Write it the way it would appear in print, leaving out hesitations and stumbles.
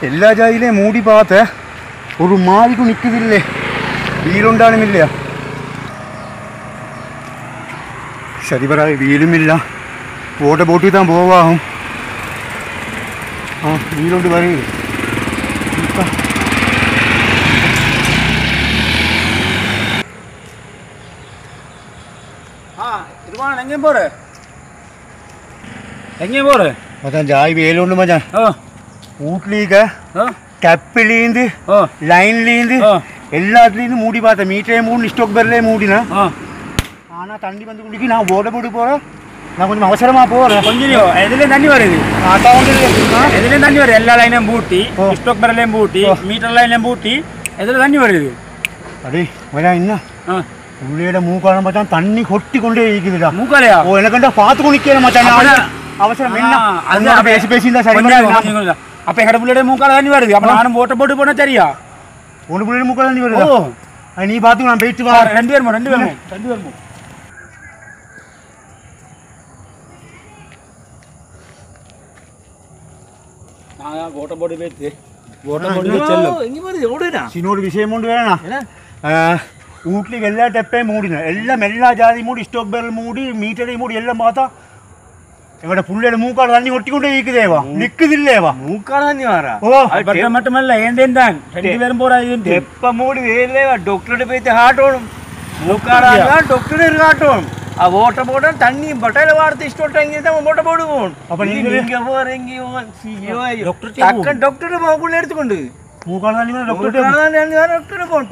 എല്ലാ ജാതിയിലെ മൂടി ഭാഗത്ത് ഒരു മാലിക്ക് നിൽക്കുന്നില്ലേ, വീലുണ്ടാകുന്നില്ല. ശരി പറയാ, വീലുമില്ല. ഓട്ട ബോട്ടിൽ താൻ പോവാകും. ആ വീലുണ്ട് പറയൂ. எங்கே போற எங்கே போற மச்சான்? ஜாய் வேலுண்டு மச்சான். வீட்லீங்க கப்பிலேருந்து லைன்லேருந்து எல்லாத்துலேருந்து மூடி பார்த்தேன். மீட்டரே மூடி, ஸ்டோக் பேர்லேயே மூடினா. ஆனால் தண்ணி வந்து குடிக்கி நான் ஓட போட்டு போகிறேன். நான் கொஞ்சம் அவசரமாக போகிறேன். கொஞ்சம் எதுலேயும் தண்ணி வருது, எதுலேயும் தண்ணி வருது. எல்லா லைனையும் பூட்டி, ஸ்டோக் பேர்லேயும் பூட்டி, மீட்டர் லைன்லையும் பூட்டி, எதில் தண்ணி வருது. அடே மச்சான், என்ன உள்ளேட மூக்காலம் மச்சான் தண்ணி கொட்டி கொண்டே இருக்குதுடா. மூக்காலையா? ஓ எனக்குண்டா பார்த்து குடிக்கிறேன் மச்சான். அவசரம் என்ன பேசி பேசியிருந்தா சரி. அப்போ எங்கட பிள்ளையோட மூக்கால தண்ணி வருது. அப்போ நானும் போட்டு போனா சரியா? ஒன்று பிள்ளையோட மூக்கால தண்ணி வருது. நீ பார்த்து நான் போயிட்டு வா. ரெண்டு பேருமோ நான் போட்ட போட்டு போயிட்டு சின்னோட விஷயம் உண்டு வேணா. வீட்லி எல்லா டெப்பையும் மூடினேன். எல்லாம் எல்லா ஜாதியும் மூடி, ஸ்டோக் பேரல் மூடி, மீட்டரையும் மூடி எல்லாம் பார்த்தா எங்கட புள்ளையோட மூக்கால தண்ணி ஒட்டி கொண்டே இருக்குதேவா, நிக்குதில்லேவா? மூக்கால தண்ணி வாரா? மட்டுமல்ல ஏண்டேன் தான் ரெண்டு பேரும் போறாங்க. டெப்ப மூடி வேலைவா, டாக்டர்கிட்ட போயிட்டு காட்டணும். மூக்கால டாக்டர் காட்டணும். ஓட்ட போட்டா தண்ணி பட்டையில வார்த்தை இஷ்டம் தான் ஓட்ட போடுவோம். அப்ப நீங்க போறீங்க டாக்டர் மூக்குள்ள எடுத்துக்கொண்டு மூக்கால தண்ணி டாக்டர் போகணும்.